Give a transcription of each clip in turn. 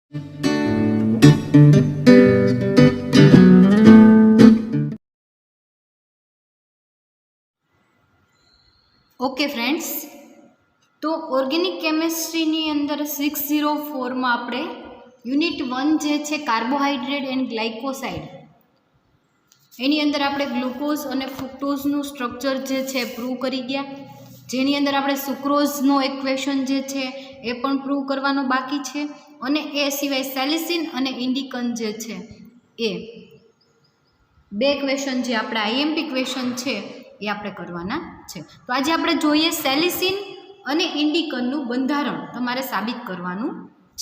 Okay friends, तो organic chemistry अंदर 604 में આપણે યુનિટ 1 જે છે કાર્બોહાઈડ્રેટ એન્ડ ગ્લાયકોસાઇડ એની અંદર આપણે ગ્લુકોઝ અને ફ્રુક્ટોઝનું સ્ટ્રક્ચર જે છે પ્રૂવ કરી ગયા, જેની અંદર આપણે સુક્રોઝનો ઇક્વેશન જે છે એ પણ પ્રૂવ કરવાનો બાકી છે, અને એ સિવાય સેલિસિન અને ઇન્ડિકન જે છે એ બે ક્વેશ્ચન જે આપણે આઈએમપી ક્વેશ્ચન છે એ આપણે કરવાના છે. તો આજે આપણે જોઈએ સેલિસિન અને ઇન્ડિકનનું બંધારણ તમારે સાબિત કરવાનું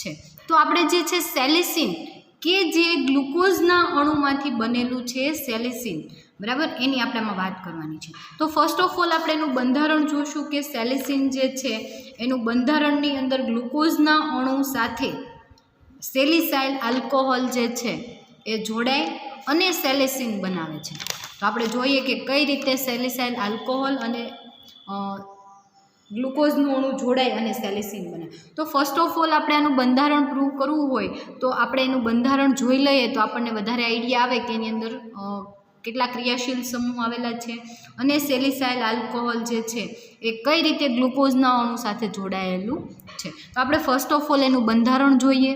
છે. તો આપણે જે છે સેલિસિન કે જે ગ્લુકોઝના અણુમાંથી બનેલું છે સેલિસિન, બરાબર, એની આપણે આમાં વાત કરવાની છે. તો ફર્સ્ટ ઓફ ઓલ આપણે એનું બંધારણ જોઈશું કે સેલિસિન જે છે એનું બંધારણની અંદર ગ્લુકોઝના અણુ સાથે સેલિસાઇલ આલ્કોહોલ જે છે એ જોડાય અને સેલિસિન બનાવે છે. તો આપણે જોઈએ કે કઈ રીતે સેલિસાઇલ આલ્કોહોલ અને ગ્લુકોઝનું અણુ જોડાય અને સેલિસિન બને. તો ફર્સ્ટ ઓફ ઓલ આપણે આનું બંધારણ પ્રૂવ કરવું હોય તો આપણે એનું બંધારણ જોઈ લઈએ તો આપણને વધારે આઈડિયા આવે કે એની અંદર કેટલા ક્રિયાશીલ સમૂહ આવેલા છે અને સેલિસાઇલ આલ્કોહોલ જે છે એ કઈ રીતે ગ્લુકોઝના અણુ સાથે જોડાયેલું છે. તો આપણે ફર્સ્ટ ઓફ ઓલ એનું બંધારણ જોઈએ.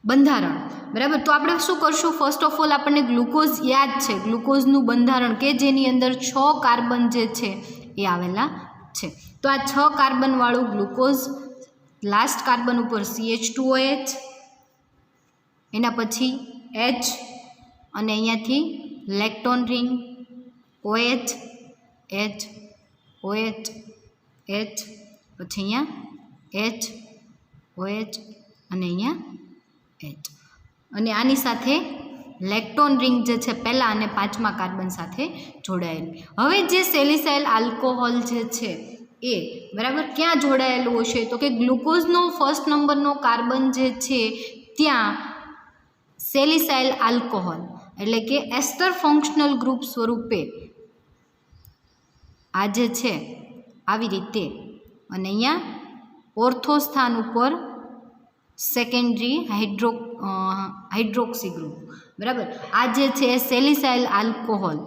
બંધારણ, બરાબર. તો આપણે શું કરશું, ફર્સ્ટ ઓફ ઓલ આપણને ગ્લુકોઝ યાદ છે, ગ્લુકોઝનું બંધારણ કે જેની અંદર 6 કાર્બન જે છે એ આવેલા છે. તો આ 6 કાર્બનવાળું ગ્લુકોઝ, લાસ્ટ કાર્બન ઉપર CH2OH, એના પછી H, અને અહીંયાથી લેક્ટોન ring OH, H, OH, H, પછી અહીંયા H, OH, અને અહીંયા H, અને આની સાથે લેક્ટોન રિંગ જે છે પહેલાં અને 5મા કાર્બન સાથે જોડાયેલી. હવે જે સેલિસાઇલ આલ્કોહોલ જે છે એ, બરાબર, ક્યાં જોડાયેલું હશે તો કે ગ્લુકોઝનો ફર્સ્ટ નંબરનો કાર્બન જે છે ત્યાં સેલિસાઇલ આલ્કોહોલ એટલે કે એસ્ટર ફંક્શનલ ગ્રુપ સ્વરૂપે આ જે છે આવી રીતે, અને અહીંયા ઓર્થો સ્થાન ઉપર સેકન્ડરી હાઇડ્રોક્સી ગ્રુપ, બરાબર. આ જે છે સેલિસાઇલ આલ્કોહોલ,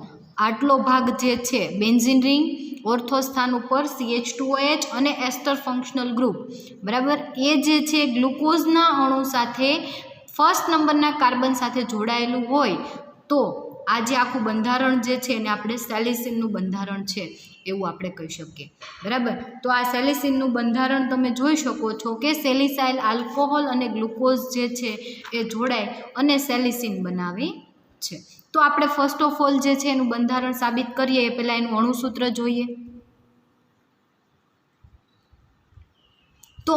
આટલો ભાગ જે છે બેન્ઝીન રિંગ, ઓર્થો સ્થાન ઉપર CH2OH અને એસ્ટર ફંક્શનલ ગ્રુપ, બરાબર, એ જે છે ગ્લુકોઝના અણુ સાથે ફર્સ્ટ નંબરના કાર્બન સાથે જોડાયેલું હોય તો આ જે આખું બંધારણ જે છે એને આપણે સેલિસિનનું બંધારણ છે એવું આપણે કહી શકીએ, બરાબર. તો આ સેલિસિનનું બંધારણ તમે જોઈ શકો છો કે સેલિસાઇલ આલ્કોહોલ અને ગ્લુકોઝ જે છે એ જોડાય અને સેલિસિન બનાવે છે. તો આપણે ફર્સ્ટ ઓફ ઓલ જે છે એનું બંધારણ સાબિત કરીએ એ પહેલાં એનું અણુસૂત્ર જોઈએ. તો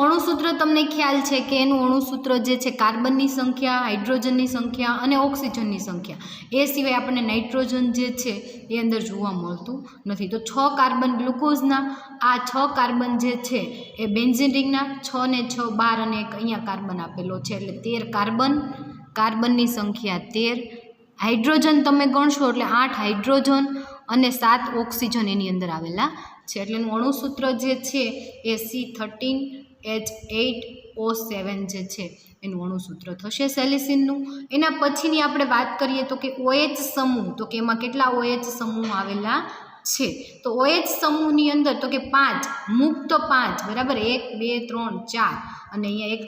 અણુસૂત્ર તમને ખ્યાલ છે કે એનું અણુસૂત્ર જે છે કાર્બનની સંખ્યા, હાઇડ્રોજનની સંખ્યા અને ઓક્સિજનની સંખ્યા, એ સિવાય આપણને નાઇટ્રોજન જે છે એ અંદર જોવા મળતું નથી. તો 6 કાર્બન ગ્લુકોઝના, આ 6 કાર્બન જે છે એ બેન્ઝીન રિંગના 6 ને 6 12 અને એક અહીંયા કાર્બન આપેલો છે એટલે 13 કાર્બન, કાર્બનની સંખ્યા 13, હાઇડ્રોજન તમે ગણશો એટલે 8 હાઇડ્રોજન અને 7 ઓક્સિજન એની અંદર આવેલા છે. એટલે એનું અણુસૂત્ર જે છે એ C13H8O7 જે છે એનું અણુસૂત્ર થશે સેલિસિનનું. એના પછીની આપણે વાત કરીએ તો કે OH સમૂહ, તો કે એમાં કેટલા OH સમૂહ આવેલા છે. તો OH સમૂહની અંદર તો કે 5, મુક્ત 5, બરાબર, 1 2 3 4, અને અહીંયા એક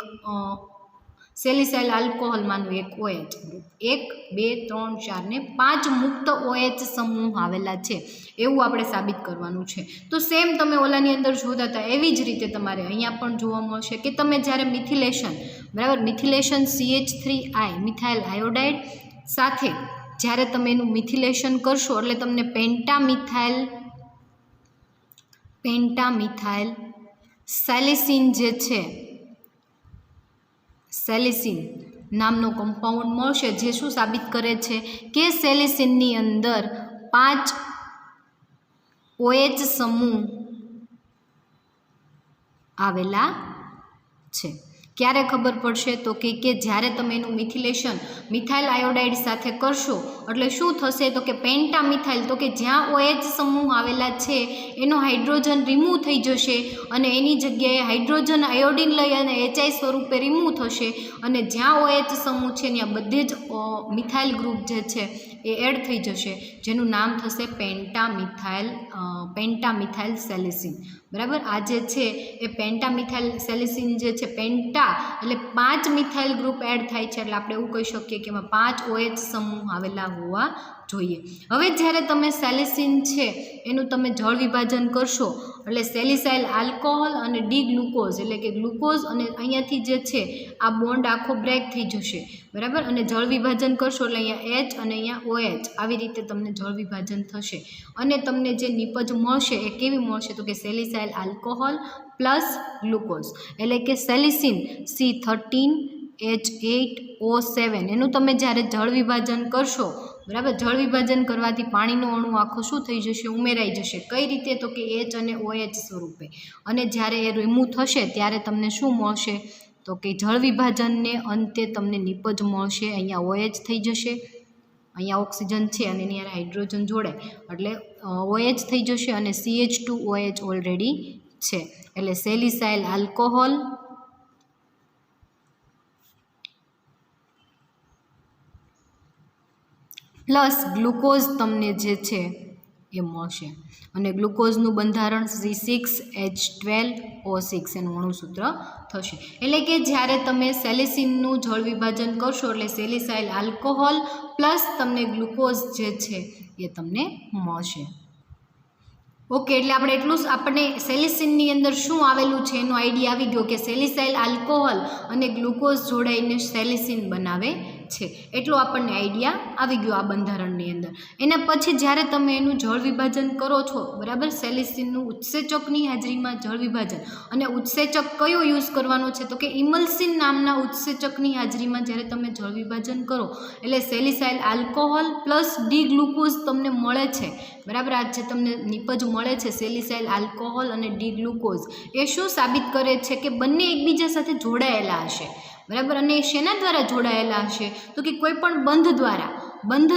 સેલિસાઇલ આલ્કોહોલમાંનું એક OH ગ્રુપ, 1 2 3 4 ને 5 મુક્ત OH સમૂહ આવેલા છે એવું આપણે સાબિત કરવાનું છે. તો સેમ તમે ઓલાની અંદર જોતા હતા એવી જ રીતે તમારે અહીંયા પણ જોવા મળશે કે તમે જ્યારે મિથિલેશન, બરાબર, મિથિલેશન CH3I મિથાઇલ આયોડાઇડ સાથે જ્યારે તમે એનું મિથિલેશન કરશો એટલે તમને પેન્ટામિથાઇલ સેલિસિન જે છે, સેલિસિન નામનો કમ્પાઉન્ડ મળશે જે શું સાબિત કરે છે કે સેલિસિનની અંદર 5 OH સમૂહ આવેલા છે. ક્યારે ખબર પડશે તો કે જ્યારે તમે એનું મિથિલેશન મિથાઇલ આયોડાઇડ સાથે કરશો એટલે શું થશે તો કે પેન્ટામિથાઇલ તો કે જ્યાં OH સમૂહ આવેલા છે એનો હાઇડ્રોજન રિમૂવ થઈ જશે અને એની જગ્યાએ હાઇડ્રોજન આયોડિન લઈ અને HI સ્વરૂપે રિમૂવ થશે અને જ્યાં OH સમૂહ છે ત્યાં બધે જ મિથાઇલ ગ્રુપ જે છે એ એડ થઈ જશે જેનું નામ થશે પેન્ટામિથાઇલ સેલિસિન બરાબર. આ જે છે એ પેન્ટામિથાઇલ સેલિસિન જે છે પેન્ટા એટલે 5 મિથાઇલ ગ્રુપ એડ થાય છે એટલે આપણે એવું કહી શકીએ કે એમાં 5 OH સમૂહ આવેલા હોવા જોઈએ. હવે જ્યારે તમે સેલિસિન છે એનું તમે જળ વિભાજન કરશો એટલે સેલિસાઇલ આલ્કોહોલ અને ડી ગ્લુકોઝ એટલે કે ગ્લુકોઝ અને અહીંયાથી જે છે આ બોન્ડ આખો બ્રેક થઈ જશે બરાબર અને જળ વિભાજન કરશો એટલે અહીંયા H અને અહીંયા OH આવી રીતે તમને જળ વિભાજન થશે અને તમને જે નિપજ મળશે એ કેવી મળશે તો કે સેલિસાઇલ આલ્કોહોલ પ્લસ ગ્લુકોઝ એટલે કે સેલિસિન C13H8O7 એનું તમે જ્યારે જળ વિભાજન કરશો બરાબર જળ વિભાજન કરવાથી પાણીનો અણુ આખો શું થઈ જશે ઉમેરાઈ જશે કઈ રીતે તો કે H અને OH સ્વરૂપે અને જ્યારે એ રિમૂવ થશે ત્યારે તમને શું મળશે તો કે જળ વિભાજનને અંતે તમને નિપજ મળશે અહીંયા OH થઈ જશે અહીંયા ઓક્સિજન છે અને એની યાર હાઇડ્રોજન જોડાય એટલે OH થઈ જશે અને CH2OH ઓલરેડી છે એટલે સેલિસાઇલ આલ્કોહોલ પ્લસ ગ્લુકોઝ તમને જે છે એ મળશે અને ગ્લુકોઝનું બંધારણ C6H12O6 એનું અણુસૂત્ર થશે એટલે કે જ્યારે તમે સેલિસિનનું જળ વિભાજન કરશો એટલે સેલિસાઇલ આલ્કોહોલ પ્લસ તમને ગ્લુકોઝ જે છે એ તમને મળશે. ઓકે એટલે આપણે એટલું આપણને સેલિસિનની અંદર શું આવેલું છે એનો આઈડિયા આવી ગયો કે સેલિસાઇલ આલ્કોહોલ અને ગ્લુકોઝ જોડાઈને સેલિસિન બનાવે છે એટલો આપણને આઈડિયા આવી ગયો આ બંધારણની અંદર. એના પછી જ્યારે તમે એનું જળ વિભાજન કરો છો બરાબર સેલિસિનનું ઉત્સેચકની હાજરીમાં જળ વિભાજન અને ઉત્સેચક કયો યુઝ કરવાનો છે તો કે ઇમલ્સિન નામના ઉત્સેચકની હાજરીમાં જ્યારે તમે જળ વિભાજન કરો એટલે સેલિસાઇલ આલ્કોહોલ પ્લસ ડી ગ્લુકોઝ તમને મળે છે બરાબર. આ જે તમને નિપજ મળે છે સેલિસાઇલ આલ્કોહોલ અને ડી ગ્લુકોઝ એ શું સાબિત કરે છે કે બંને એકબીજા સાથે જોડાયેલા હશે બરાબર અને શેના દ્વારા જોડાયેલા હશે તો કે કોઈ પણ બંધ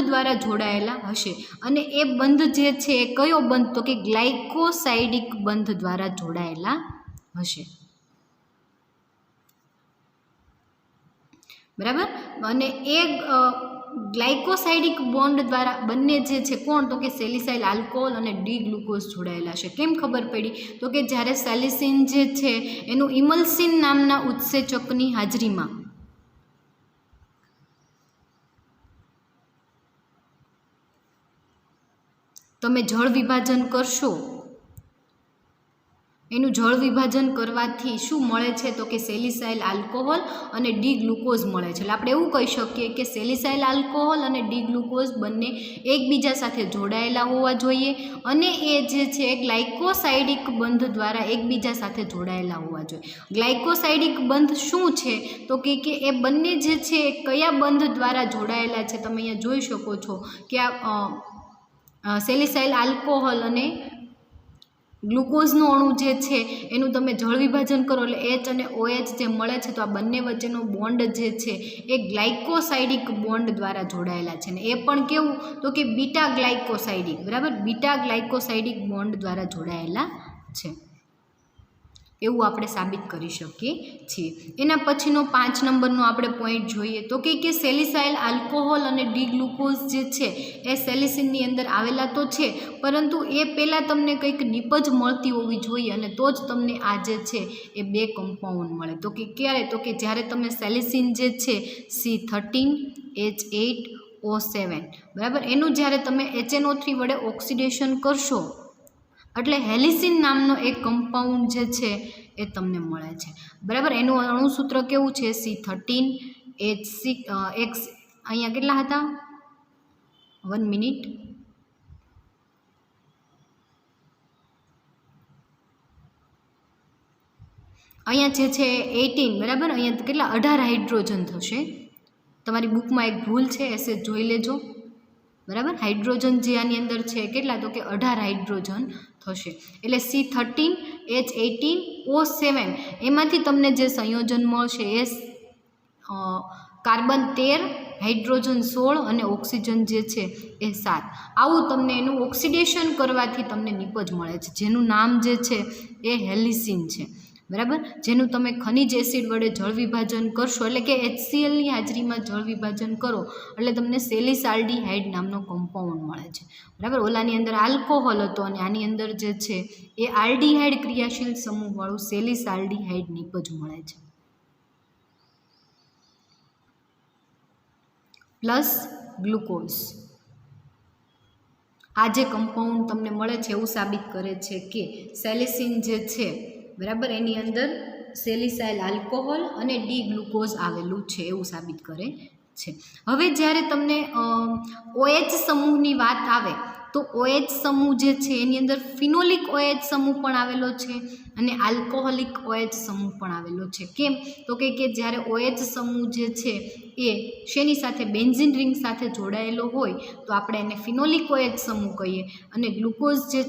દ્વારા જોડાયેલા હશે અને એ બંધ જે છે એ કયો બંધ તો કે ગ્લાયકોસાઇડિક બંધ દ્વારા જોડાયેલા હશે બરાબર અને એ ગ્લાયકોસાઇડિક બોન્ડ દ્વારા બંને જે છે કોણ તો કે સેલિસાઇલ આલ્કોહોલ અને ડી ગ્લુકોઝ જોડાયેલા છે. કેમ ખબર પડી તો કે જ્યારે સેલિસિન જે છે એનું ઇમલ્સિન નામના ઉત્સેચકની હાજરીમાં તમે જળ વિભાજન કરશો એનું જળ વિભાજન કરવાથી શું મળે છે તો કે સેલિસાઇલ આલ્કોહોલ અને ડી ગ્લુકોઝ મળે છે એટલે આપણે એવું કહી શકીએ કે સેલિસાઇલ આલ્કોહોલ અને ડી ગ્લુકોઝ બંને એકબીજા સાથે જોડાયેલા હોવા જોઈએ અને એ જે છે ગ્લાયકોસાઇડિક બંધ દ્વારા એકબીજા સાથે જોડાયેલા હોવા જોઈએ. ગ્લાયકોસાઇડિક બંધ શું છે તો કે એ બંને જે છે એ કયા બંધ દ્વારા જોડાયેલા છે તમે અહીંયા જોઈ શકો છો કે આ સેલિસાઇલ આલ્કોહોલ અને ગ્લુકોઝનો અણુ જે છે એનું તમે જળ વિભાજન કરો એટલે H અને OH જે મળે છે તો આ બંને વચ્ચેનો બોન્ડ જે છે એ ગ્લાયકોસાઇડિક બોન્ડ દ્વારા જોડાયેલા છે ને એ પણ કેવું તો કે બીટા ગ્લાયકોસાઇડિક બરાબર બીટા ગ્લાયકોસાઇડિક બોન્ડ દ્વારા જોડાયેલા છે એવું આપણે સાબિત કરી શકીએ છીએ. એના પછીનો 5 નંબરનો આપણે પોઈન્ટ જોઈએ તો કે સેલિસાઇલ આલ્કોહોલ અને ડી ગ્લુકોઝ જે છે એ સેલિસિનની અંદર આવેલા તો છે પરંતુ એ પહેલાં તમને કંઈક નિપજ મળતી હોવી જોઈએ અને તો જ તમને આ જે છે એ 2 કમ્પાઉન્ડ મળે. તો કે ક્યારે તો કે જ્યારે તમે સેલિસિન જે છે C13H8O7 બરાબર એનું જ્યારે તમે HNO3 વડે ઓક્સિડેશન કરશો એટલે હેલિસિન નામનો એક કમ્પાઉન્ડ જે છે એ તમને મળે છે બરાબર. એનું અણુસૂત્ર કેવું છે C13H6X અહીંયા કેટલા હતા 1 મિનિટ અહીંયા જે છે 18 બરાબર અહીંયા કેટલા 18 હાઇડ્રોજન થશે. તમારી બુકમાં એક ભૂલ છે એસે જોઈ લેજો બરાબર. હાઇડ્રોજન જે આની અંદર છે કેટલા, તો કે 18 હાઇડ્રોજન થશે. એટલે C13H18O7 એમાંથી તમને જે સંયોજન મળશે એ કાર્બન 13, હાઇડ્રોજન 16 અને ઓક્સિજન જે છે એ 7. આવું તમને એનું ઓક્સિડેશન કરવાથી તમને નિપજ મળે છે, જેનું નામ જે છે એ હેલિસિન છે. બરાબર. જેનું તમે ખનિજ એસિડ વડે જળ વિભાજન કરશો, એટલે કે HClની હાજરીમાં જળ વિભાજન કરો એટલે તમને સેલિસાલ્ડીહાઇડ નામનો કમ્પાઉન્ડ મળે છે. બરાબર. ઓલાની અંદર આલ્કોહોલ હતો અને આની અંદર જે છે એ આલ્ડીહાઇડ ક્રિયાશીલ સમૂહવાળું સેલિસાલ્ડીહાઇડ નિપજ મળે છે. Plus glucose. આ જે કમ્પાઉન્ડ તમને મળે છે એવું સાબિત કરે છે કે સેલિસિન જે છે, બરાબર, એની અંદર સેલિસાઇલ આલ્કોહોલ અને ડી ગ્લુકોઝ આવેલું છે એવું સાબિત કરે છે. હવે જ્યારે તમને OH સમૂહની વાત આવે તો OH સમૂહ જે છે એની અંદર ફિનોલિક OH સમૂહ પણ આવેલો છે અને આલ્કોહોલિક OH સમૂહ પણ આવેલો છે. કેમ, તો કે જ્યારે OH સમૂહ જે છે એ શેની સાથે, બેન્ઝીન રિંગ સાથે જોડાયેલો હોય તો આપણે એને ફિનોલિક OH સમૂહ કહીએ. અને ગ્લુકોઝ જે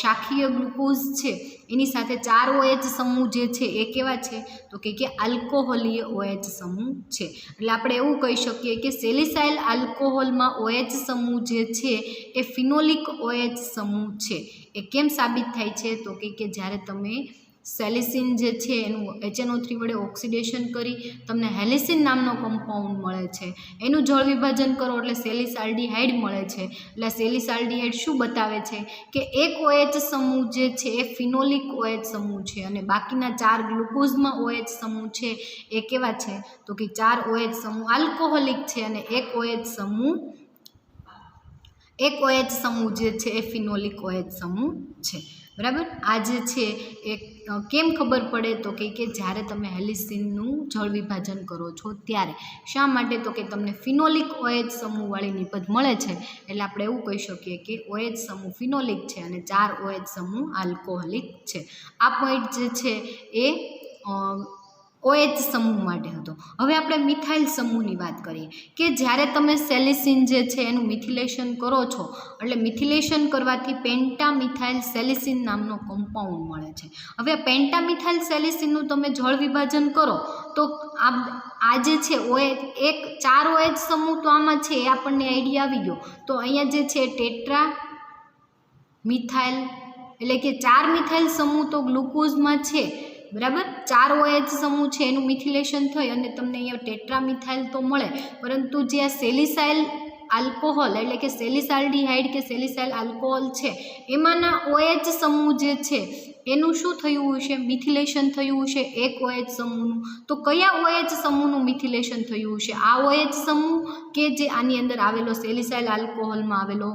શાખીય ગ્લુકોઝ છે એની સાથે 4 OH સમૂહ જે છે એ કેવા છે, તો કે આલ્કોહોલીય OH સમૂહ છે. એટલે આપણે એવું કહી શકીએ કે સેલિસાઇલ આલ્કોહોલમાં OH સમૂહ જે છે એ ફિનોલિક OH સમૂહ છે. એ કેમ સાબિત થાય છે, તો કે જ્યારે તમે સેલિસિન જે છે એનું HNO3 વડે ઓક્સિડેશન કરી તમને હેલિસિન નામનો કમ્પાઉન્ડ મળે છે. એનું જળ વિભાજન કરો એટલે સેલિસાલ્ડીહાઇડ મળે છે. એટલે સેલિસાલ્ડીહાઇડ શું બતાવે છે કે એક OH સમૂહ જે છે એ ફિનોલિક OH સમૂહ છે અને બાકીના 4 ગ્લુકોઝમાં OH સમૂહ છે એ કેવા છે, તો કે 4 OH સમૂહ આલ્કોહોલિક છે અને એક OH સમૂહ જે છે એ ફિનોલિક OH સમૂહ છે. બરાબર. આ જે છે એ કેમ ખબર પડે, તો કે જ્યારે તમે હેલિસિનનું જળ વિભાજન કરો છો ત્યારે. શા માટે, તો કે તમને ફિનોલિક OH સમૂહવાળી નિપજ મળે છે એટલે આપણે એવું કહી શકીએ કે OH સમૂહ ફિનોલિક છે અને 4 OH સમૂહ આલ્કોહોલિક છે. આ પોઈન્ટ જે છે એ OH સમૂહ માટે હતો. હવે આપણે મિથાઇલ સમૂહની વાત કરીએ કે જ્યારે તમે સેલિસિન જે છે એનું મિથિલેશન કરો છો એટલે મિથિલેશન કરવાથી પેન્ટામિથાઇલ સેલિસિન નામનો કમ્પાઉન્ડ મળે છે. હવે પેન્ટામિથાઇલ સેલિસિનનું તમે જળ વિભાજન કરો તો આ જે છે એક 4 OH સમૂહ તો આમાં છે એ આપણને આઈડિયા આવી ગયો. તો અહીંયા જે છે ટેટ્રા મિથાઇલ એટલે કે 4 મિથાઇલ સમૂહ તો ગ્લુકોઝમાં છે. બરાબર. 4 OH સમૂહ છે એનું મિથિલેશન થઈ અને તમને અહીંયા ટેટ્રામિથાઇલ તો મળે, પરંતુ જે આ સેલિસાઇલ આલ્કોહોલ એટલે કે સેલિસાલ્ડીહાઇડ કે સેલિસાઇલ આલ્કોહોલ છે એમાંના OH સમૂહ જે છે એનું શું થયું હશે, મિથિલેશન થયું હશે એક OH સમૂહનું. તો કયા OH સમૂહનું મિથિલેશન થયું હશે? આ OH સમૂહ કે જે આની અંદર આવેલો સેલિસાઇલ આલ્કોહોલમાં આવેલો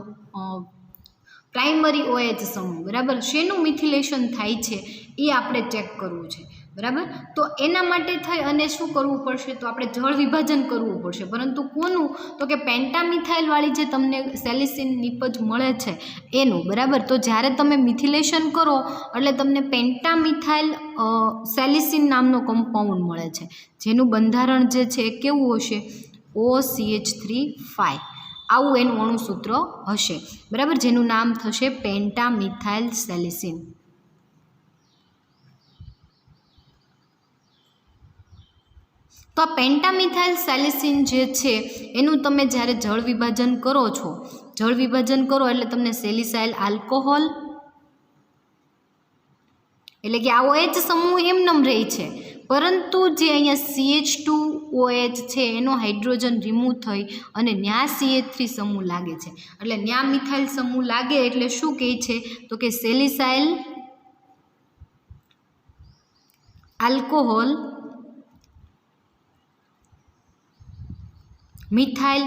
પ્રાઇમરી OH સમૂહ. બરાબર. શેનું મિથિલેશન થાય છે એ આપણે ચેક કરવું છે. બરાબર. તો એના માટે થઈ અને શું કરવું પડશે, તો આપણે જળ વિભાજન કરવું પડશે. પરંતુ કોનું, તો કે પેન્ટામિથાઇલવાળી જે તમને સેલિસિન નિપજ મળે છે એનું. બરાબર. તો જ્યારે તમે મિથિલેશન કરો એટલે તમને પેન્ટામિથાઇલ સેલિસિન નામનો કમ્પાઉન્ડ મળે છે, જેનું બંધારણ જે છે એ કેવું હશે, OCH3 આવું એનું અણુસૂત્ર હશે. બરાબર. જેનું નામ થશે પેન્ટામિથાઇલ સેલિસિન. તો આ પેન્ટામિથાઇલ સેલિસિન જે છે એનું તમે જ્યારે જળ વિભાજન કરો છો, એટલે તમને સેલિસાઇલ આલ્કોહોલ એટલે કે આ OH સમૂહ એમનેમ રહે છે, પરંતુ જે અહીંયા CH2OH છે એનો હાઇડ્રોજન રિમૂવ થઈ અને ન્યા CH3 સમૂહ લાગે છે. એટલે ન્યા મિથાઇલ સમૂહ લાગે એટલે શું કહે છે, તો કે સેલિસાઇલ આલ્કોહોલ મિથાઇલ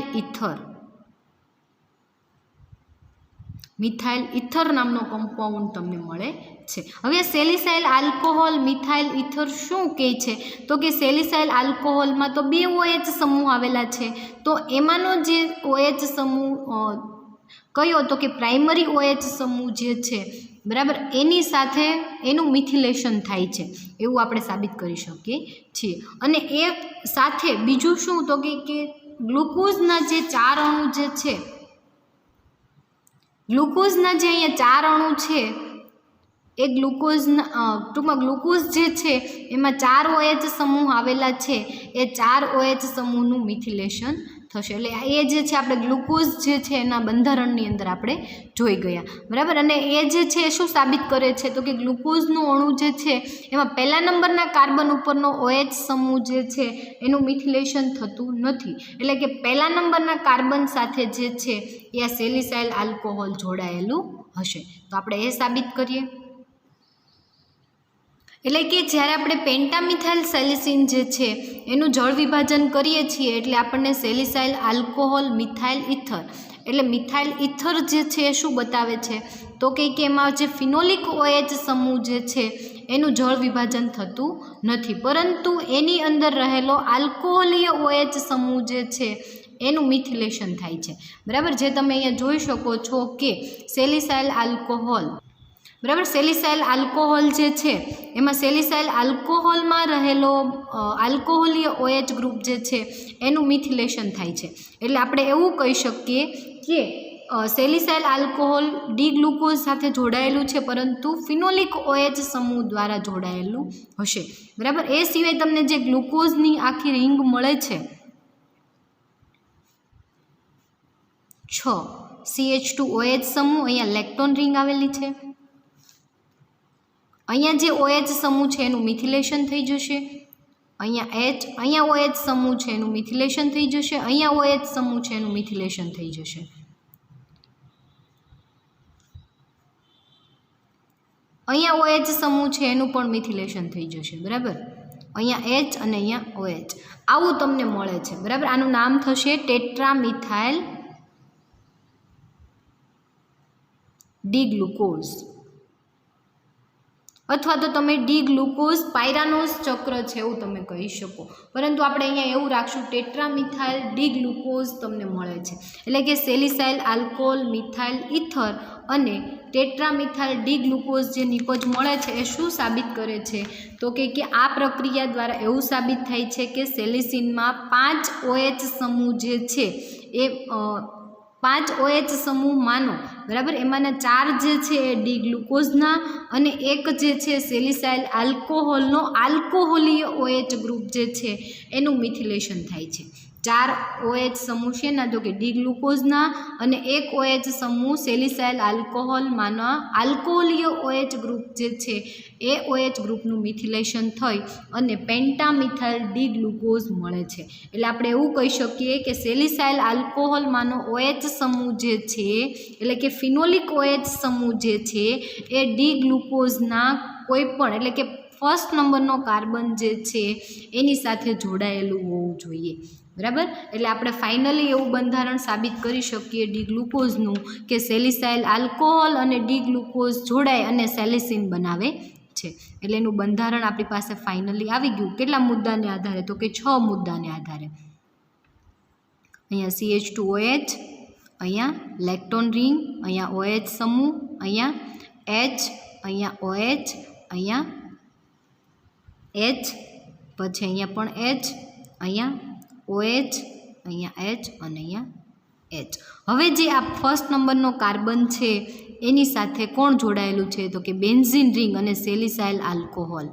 ઇથર નામનો કમ્પાઉન્ડ તમને મળે છે. હવે સેલિસાઇલ આલ્કોહોલ મિથાઇલ ઇથર શું કહે છે, તો કે સેલિસાઇલ આલ્કોહોલમાં તો 2 OH સમૂહ આવેલા છે. તો એમાંનો જે OH સમૂહ કયો, તો કે પ્રાઇમરી OH સમૂહ જે છે, બરાબર, એની સાથે એનું મિથિલેશન થાય છે એવું આપણે સાબિત કરી શકીએ છીએ. અને એ સાથે બીજું શું, તો કે ગ્લુકોઝના જે 4 અણુ જે છે ગ્લુકોઝના જે અહીંયા 4 અણુ છે એ ગ્લુકોઝના ટૂંકમાં ગ્લુકોઝ જે છે એમાં 4 OH સમૂહ આવેલા છે, એ 4 OH સમૂહનું મિથિલેશન થશે. એટલે એ જે છે આપણે ગ્લુકોઝ જે છે એના બંધારણની અંદર આપણે જોઈ ગયા, બરાબર. અને એ જે છે એ શું સાબિત કરે છે તો કે ગ્લુકોઝનું અણુ જે છે એમાં પહેલા નંબરના કાર્બન ઉપરનો OH સમૂહ જે છે એનું મિથિલેશન થતું નથી. એટલે કે પહેલા નંબરના કાર્બન સાથે જે છે એ આ સેલિસાઇલ આલ્કોહોલ જોડાયેલું હશે. તો આપણે એ સાબિત કરીએ. એટલે કે જ્યારે આપણે પેન્ટામિથાઇલ સેલિસિન જે છે એનું જળ વિભાજન કરીએ છીએ એટલે આપણને સેલિસાઇલ આલ્કોહોલ મિથાઇલ ઇથર, એટલે મિથાઇલ ઇથર જે છે એ શું બતાવે છે તો કે એમાં જે ફિનોલિક OH સમૂહ જે છે એનું જળ વિભાજન થતું નથી, પરંતુ એની અંદર રહેલો આલ્કોહોલીય OH સમૂહ જે છે એનું મિથિલેશન થાય છે, બરાબર. જે તમે અહીંયા જોઈ શકો છો કે સેલિસાઇલ આલ્કોહોલ, બરાબર. સેલિસાઇલ આલ્કોહોલ જે છે એમાં સેલિસાઇલ આલ્કોહોલમાં રહેલો આલ્કોહોલીય OH ગ્રુપ જે છે એનું મિથિલેશન થાય છે. એટલે આપણે એવું કહી શકીએ કે સેલિસાઇલ આલ્કોહોલ ડી ગ્લુકોઝ સાથે જોડાયેલું છે, પરંતુ ફિનોલિક OH સમૂહ દ્વારા જોડાયેલું હશે, બરાબર. એ સિવાય તમને જે ગ્લુકોઝની આખી રિંગ મળે છે 6 CH2OH સમૂહ, અહીંયા લેક્ટોન રિંગ આવેલી છે. અહીંયા જે OH સમૂહ છે એનું મિથિલેશન થઈ જશે, અહીંયા H, અહીંયા OH સમૂહ છે એનું મિથિલેશન થઈ જશે, અહીંયા OH સમૂહ છે એનું મિથિલેશન થઈ જશે. અહીંયા OH સમૂહ છે એનું પણ મિથિલેશન થઈ જશે, બરાબર. અહીંયા H અને અહીંયા OH આવું તમને મળે છે, બરાબર. આનું નામ થશે ટેટ્રામિથાઇલ ડી ગ્લુકોઝ, અથવા તો તમે ડી ગ્લુકોઝ પાયરાનોઝ ચક્ર છે એવું તમે કહી શકો, પરંતુ આપણે અહીંયા એવું રાખશું ટેટ્રામિથાઇલ ડી ગ્લુકોઝ તમને મળે છે. એટલે કે સેલિસાઇલ આલ્કોહોલ મિથાઇલ ઇથર અને ટેટ્રામિથાઇલ ડી ગ્લુકોઝ જે નિપજ મળે છે એ શું સાબિત કરે છે તો કે આ પ્રક્રિયા દ્વારા એવું સાબિત થાય છે કે સેલિસિનમાં 5 OH સમૂહ જે છે એ 5 OH સમૂહ માનો, બરાબર, એમાંના 4 જે છે એ ડી ગ્લુકોઝના અને એક જે છે સેલિસાઇલ આલ્કોહોલનો આલ્કોહોલીય OH ગ્રુપ જે છે એનું મિથિલેશન થાય છે. 4 OH સમૂહ શેના તો કે ડી ગ્લુકોઝના અને એક OH સમૂહ સેલિસાઇલ આલ્કોહોલમાંના આલ્કોહોલીય OH ગ્રુપ જે છે એ OH ગ્રુપનું મિથિલેશન થઈ અને પેન્ટામિથાઇલ ડી ગ્લુકોઝ મળે છે. એટલે આપણે એવું કહી શકીએ કે સેલિસાઇલ આલ્કોહોલમાંનો OH સમૂહ જે છે એટલે કે ફિનોલિક OH સમૂહ જે છે એ ડી ગ્લુકોઝના કોઈ પણ એટલે કે ફર્સ્ટ નંબરનો કાર્બન જે છે એની સાથે જોડાયેલું હોવું જોઈએ, બરાબર. એટલે આપણે ફાઇનલી એવું બંધારણ સાબિત કરી શકીએ ડી ગ્લુકોઝનું કે સેલિસાઇલ આલ્કોહોલ અને ડી ગ્લુકોઝ જોડાય અને સેલિસિન બનાવે છે. એટલે એનું બંધારણ આપણી પાસે ફાઇનલી આવી ગયું. કેટલા મુદ્દાને આધારે તો કે 6 મુદ્દાને આધારે. અહીંયા CH2OH, અહીંયા લેક્ટોન રિંગ, અહીંયા OH સમૂહ, અહીંયા H, અહીંયા OH, અહીંયા H, પછી અહીંયા પણ H, અહીંયા OH, અહીંયા H અને અહીંયા H. હવે જે આ ફર્સ્ટ નંબરનો કાર્બન છે એની સાથે કોણ જોડાયેલું છે તો કે બેન્ઝીન રિંગ અને સેલિસાઇલ આલ્કોહોલ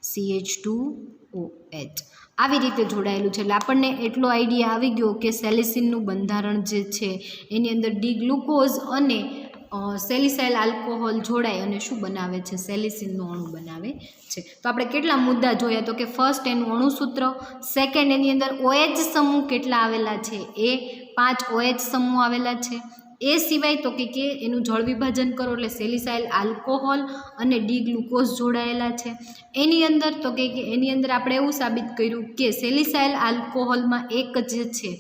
CH2OH આવી રીતે જોડાયેલું છે. એટલે આપણને એટલો આઈડિયા આવી ગયો કે સેલિસિનનું બંધારણ જે છે એની અંદર ડી ગ્લુકોઝ અને સેલિસાઇલ આલ્કોહોલ જોડાય અને શું બનાવે છે સેલિસિનનું અણુ બનાવે છે. તો આપણે કેટલા મુદ્દા જોયા તો કે ફર્સ્ટ એનું અણુસૂત્ર, સેકન્ડ એની અંદર OH સમૂહ કેટલા આવેલા છે એ 5 OH સમૂહ આવેલા છે. એ સિવાય તો કે એનું જળ વિભાજન કરો એટલે સેલિસાઇલ આલ્કોહોલ અને ડી ગ્લુકોઝ જોડાયેલા છે. એની અંદર તો કે એની અંદર આપણે એવું સાબિત કર્યું કે સેલિસાઇલ આલ્કોહોલમાં એક જે છે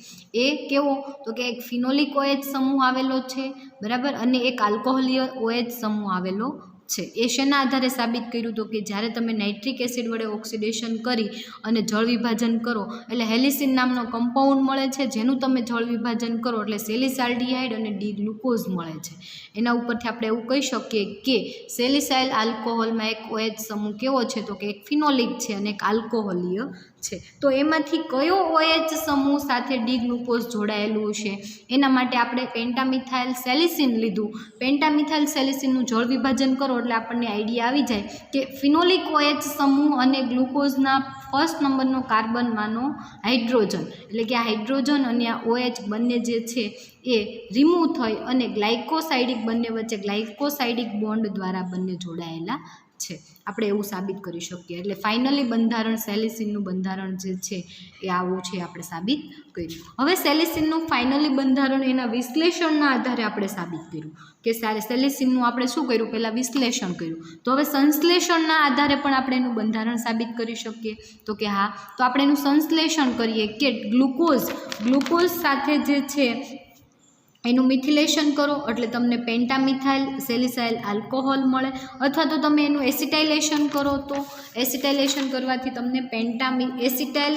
એ કેવો તો કે એક ફિનોલિક OH સમૂહ આવેલો છે, બરાબર, અને એક આલ્કોહોલીય OH સમૂહ આવેલો છે. એ શેના આધારે સાબિત કર્યું તો કે જ્યારે તમે નાઇટ્રિક એસિડ વડે ઓક્સિડેશન કરી અને જળ વિભાજન કરો એટલે હેલિસિન નામનો કમ્પાઉન્ડ મળે છે, જેનું તમે જળ વિભાજન કરો એટલે સેલિસાલ્ડિહાઇડ અને ડી ગ્લુકોઝ મળે છે. એના ઉપરથી આપણે એવું કહી શકીએ કે સેલિસાઇલ આલ્કોહોલમાં એક OH સમૂહ કેવો છે તો કે એક ફિનોલિક છે અને એક આલ્કોહોલીય છે. તો એમાંથી કયો OH સમૂહ સાથે ડી ગ્લુકોઝ જોડાયેલું છે? એના માટે આપણે પેન્ટામિથાઇલ સેલિસિન લીધું. પેન્ટામિથાઇલ સેલિસિનનું જળ વિભાજન કરો એટલે આપણને આઈડિયા આવી જાય કે ફિનોલિક OH સમૂહ અને ગ્લુકોઝના ફર્સ્ટ નંબરનો કાર્બનમાંનો હાઇડ્રોજન, એટલે કે આ હાઇડ્રોજન અને આ OH બંને જે છે એ રિમૂવ થઈ અને ગ્લાયકોસાઇડિક બંને વચ્ચે ગ્લાયકોસાઇડિક બોન્ડ દ્વારા બંને જોડાયેલા છે. આપણે એવું સાબિત કરી શકીએ. એટલે ફાઇનલી બંધારણ સેલિસિનનું બંધારણ જે છે એ આવું છે, આપણે સાબિત કર્યું. હવે સેલિસિનનું ફાઇનલી બંધારણ એના વિશ્લેષણના આધારે આપણે સાબિત કર્યું કે સેલિસિનનું આપણે શું કર્યું? પહેલાં વિશ્લેષણ કર્યું. તો હવે સંશ્લેષણના આધારે પણ આપણે એનું બંધારણ સાબિત કરી શકીએ. તો કે હા, તો આપણે એનું સંશ્લેષણ કરીએ કે ગ્લુકોઝ સાથે જે છે એનું મિથિલેશન કરો એટલે તમને પેન્ટામિથાઇલ સેલિસાઇલ આલ્કોહોલ મળે, અથવા તો તમે એનું એસિટાઇલેશન કરો તો એસિટાઇલેશન કરવાથી તમને એસિટાઇલ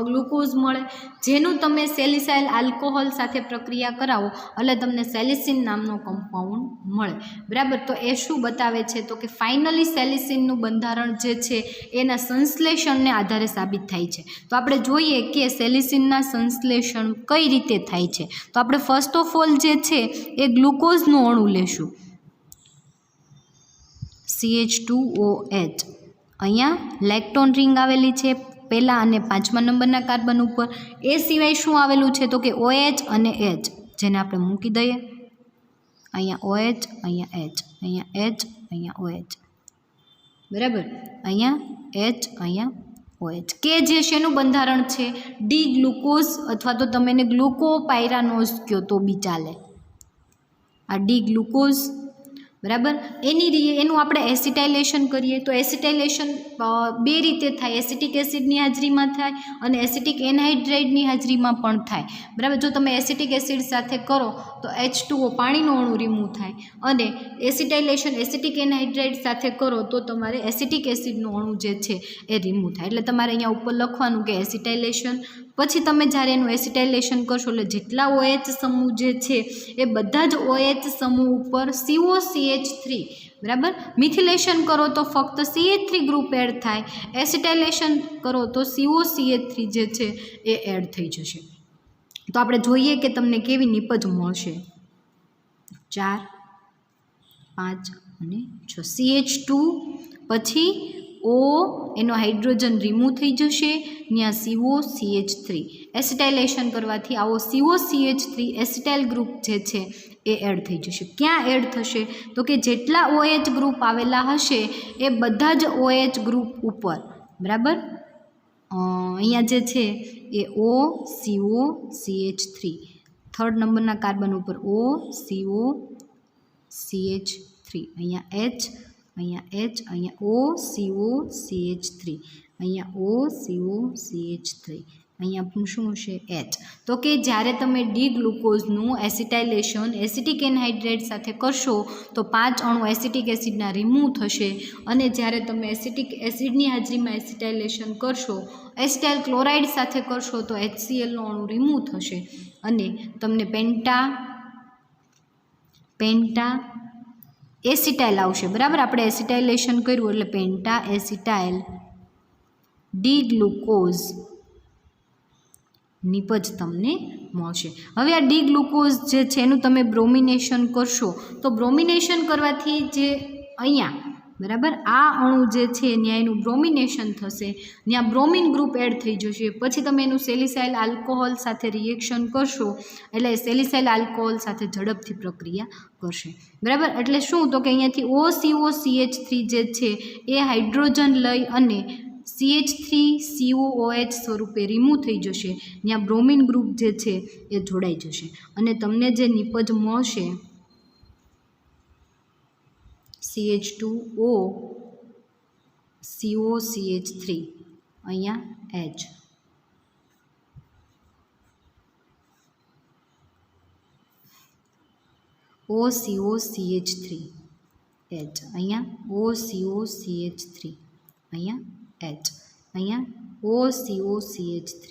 ગ્લુકોઝ મળે, જેનું તમે સેલિસાઇલ આલ્કોહોલ સાથે પ્રક્રિયા કરાવો એટલે તમને સેલિસિન નામનો કમ્પાઉન્ડ મળે. બરાબર. તો એ શું બતાવે છે? તો કે ફાઇનલી સેલિસિનનું બંધારણ જે છે એના સંશ્લેષણને આધારે સાબિત થાય છે. તો આપણે જોઈએ કે સેલિસિનના સંશ્લેષણ કઈ રીતે થાય છે. તો આપણે ફર્સ્ટ ઓફ ઓલ જે છે એ ગ્લુકોઝનું અણુ લેશું, CH2OH. અહીંયા લેક્ટોન રિંગ આવેલી છે પહેલાં અને 5મા નંબરના કાર્બન ઉપર. એ સિવાય શું આવેલું છે? તો કે OH અને H, જેને આપણે મૂકી દઈએ. અહીંયા OH, અહીંયા H, અહીંયા H, અહીંયા OH. બરાબર. અહીંયા H, અહીંયા OH, કે જે શેનું બંધારણ છે? ડી ગ્લુકોઝ, અથવા તો તમે એને ગ્લુકોપાયરાનોઝ કહો તો બી ચાલે. આ ડી ગ્લુકોઝ. બરાબર. એનું આપણે એસિટાઇલેશન કરીએ તો એસિટાઇલેશન બે રીતે થાય. એસિટિક એસિડની હાજરીમાં થાય અને એસિટિક એનહાઇડ્રાઇડની હાજરીમાં પણ થાય. બરાબર. જો તમે એસિટિક એસિડ સાથે કરો તો H2O પાણીનો અણુ રિમૂવ થાય, અને એસિટાઇલેશન એસિટિક એનહાઇડ્રાઇડ સાથે કરો તો તમારે એસિટિક એસિડનો અણુ જે છે એ રિમૂવ થાય. એટલે તમારે અહીંયા ઉપર લખવાનું કે એસિટાઇલેશન. પછી તમે જ્યારે એનું એસિટાઇલેશન કરશો એટલે જેટલા OH સમૂહ જે છે એ બધા જ OH સમૂહ ઉપર COCH3, બરાબર, મિથિલેશન કરો તો ફક્ત CH3 ગ્રુપ એડ થાય. એસિટાઇલેશન કરો તો COCH3 જે છે એ એડ થઈ જશે. તો આપણે જોઈએ કે તમને કેવી નિપજ મળશે. 4, 5 અને 6. CH2 પછી O, એનો હાઇડ્રોજન રિમૂવ થઈ જશે, ત્યાં COCH3. એસિટાઇલેશન કરવાથી આવો COCH3 એસિટાઇલ ગ્રુપ જે છે એ એડ થઈ જશે. ક્યાં એડ થશે? તો કે જેટલા OH ગ્રુપ આવેલા હશે એ બધા જ OH ગ્રુપ ઉપર. બરાબર. અહીંયા જે છે એ OCOCH3 થર્ડ નંબરના કાર્બન ઉપર OCOCH3. અહીંયા H, અહીંયા H, અહીંયા OCOCH3, અહીંયા OCOCH3, અહીંયા શું હશે? H. તો કે જ્યારે તમે ડી ગ્લુકોઝનું એસિટાઇલેશન એસિટિક એનહાઇડ્રેટ સાથે કરશો તો 5 અણુ એસિટિક એસિડના રિમૂવ થશે, અને જ્યારે તમે એસિટિક એસિડની હાજરીમાં એસિટાઇલેશન કરશો, એસિટાઇલ ક્લોરાઇડ સાથે કરશો તો HClનો અણુ રિમૂવ થશે અને તમને પેન્ટા એસિટાઇલ આવશે. બરાબર. આપણે એસિટાઇલેશન કર્યું એટલે પેન્ટા એસિટાઇલ ડી ગ્લુકોઝ નિપજ તમને મળશે. હવે આ ડી ગ્લુકોઝ જે છે એનું તમે બ્રોમિનેશન કરશો તો બ્રોમિનેશન કરવાથી જે અહીંયા, બરાબર, આ અણુ જે છે ત્યાં એનું બ્રોમિનેશન થશે, ત્યાં બ્રોમિન ગ્રુપ એડ થઈ જશે. પછી તમે એનું સેલિસાઇલ આલ્કોહોલ સાથે રિએક્શન કરશો એટલે સેલિસાઇલ આલ્કોહોલ સાથે ઝડપથી પ્રક્રિયા કરશે. બરાબર. એટલે શું? તો કે અહીંયાથી OCOCH3 જે છે એ હાઇડ્રોજન લઈ અને CH3COOH સ્વરૂપે રિમૂવ થઈ જશે, ત્યાં બ્રોમિન ગ્રુપ જે છે એ જોડાઈ જશે અને તમને જે નિપજ મળશે CH2O COCH3, અહીંયા H. OCOCH3 H, અહીંયા OCOCH3, અહીંયા H, અહીંયા OCOCH3,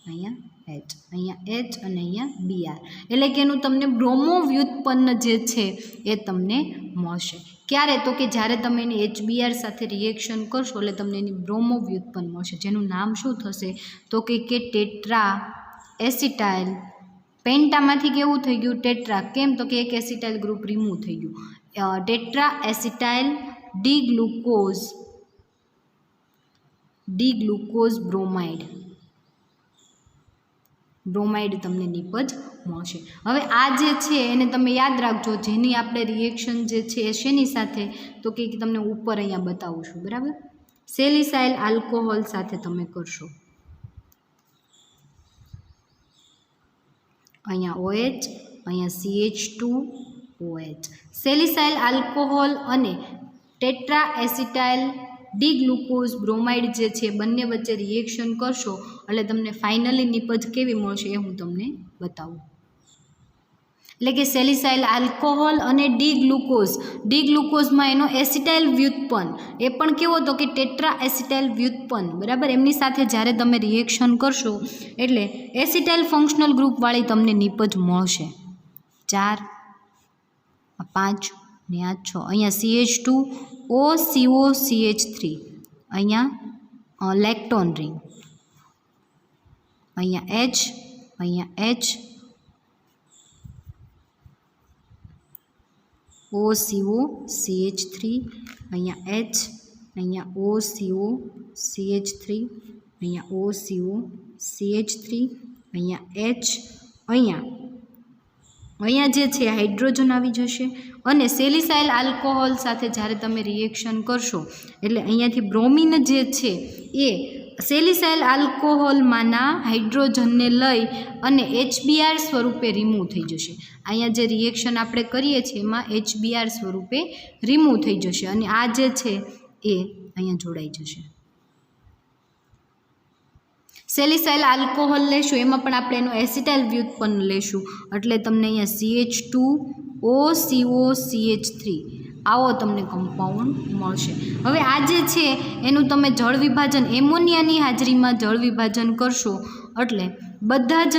અહીંયા એચ, અહીંયા એચ અને અહીંયા બીઆર, એટલે કે એનું તમને બ્રોમો વ્યુત્પન્ન જે છે એ તમને મળશે. ક્યારે? તો કે જ્યારે તમે એને HBr સાથે રિએક્શન કરશો એટલે તમને એની બ્રોમો વ્યુત્પન્ન મળશે, જેનું નામ શું થશે? તો કે ટેટ્રા એસિટાઇલ. પેન્ટામાંથી કેવું થઈ ગયું? ટેટ્રા. કેમ? તો કે એક એસિટાઇલ ગ્રુપ રિમૂવ થઈ ગયું. Tetra acetyl D glucose bromide તમને નિપજ મળશે. હવે આ જે છે એને તમે યાદ રાખજો, જેની આપણે રિએક્શન જે છે એ શેની સાથે? તો કે તમને ઉપર અહીંયા બતાવું છું, બરાબર? સેલિસાઇલ આલ્કોહોલ સાથે તમે કરશો. અહીંયા OH, અહીંયા CH2OH. સેલિસાઇલ આલ્કોહોલ અને tetra acetyl D glucose bromide જે છે બંને વચ્ચે રિએક્શન કરશો એટલે તમને ફાઇનલી નિપજ કેવી મળશે એ હું તમને બતાવું. એટલે કે સેલિસાઇલ આલ્કોહોલ અને ડી ગ્લુકોઝમાં એનો એસિટાઇલ વ્યુત્પન્ન એ પણ કેવો? તો કે ટેટ્રા એસિટાઇલ વ્યુત્પન્ન, બરાબર? એમની સાથે જ્યારે તમે રિએક્શન કરશો એટલે એસિટાઇલ ફંક્શનલ ગ્રુપવાળી તમને નિપજ મળશે. 4, 5 ને આ 6. અહીંયા CH2OCOCH3, અહીંયા લેક્ટોન રિંગ, અહીંયા H, અહીંયા H, OCOCH3, અહીંયા H, અહીંયા OCOCH3, અહીંયા OCOCH3, અહીંયા H, અહીંયા જે છે હાઇડ્રોજન આવી જશે. અને સેલિસાઇલ આલ્કોહોલ સાથે જ્યારે તમે રિએક્શન કરશો એટલે અહીંયાથી બ્રોમિન જે છે એ સેલિસાઇલ આલ્કોહોલમાંના હાઇડ્રોજનને લઈ અને HBr સ્વરૂપે રિમૂવ થઈ જશે. અહીંયા જે રિએક્શન આપણે કરીએ છીએ એમાં HBr સ્વરૂપે રિમૂવ થઈ જશે અને આ જે છે એ અહીંયા જોડાઈ જશે. સેલિસાઇલ આલ્કોહોલ લેશું એમાં પણ આપણે એનું એસિટાઇલ વ્યુત્પન્ન લેશું એટલે તમને અહીંયા CH2OCOCH3 આવો તમને કમ્પાઉન્ડ મળશે. હવે આ જે છે એનું તમે જળ વિભાજન એમોનિયાની હાજરીમાં જળ વિભાજન કરશો એટલે બધા જ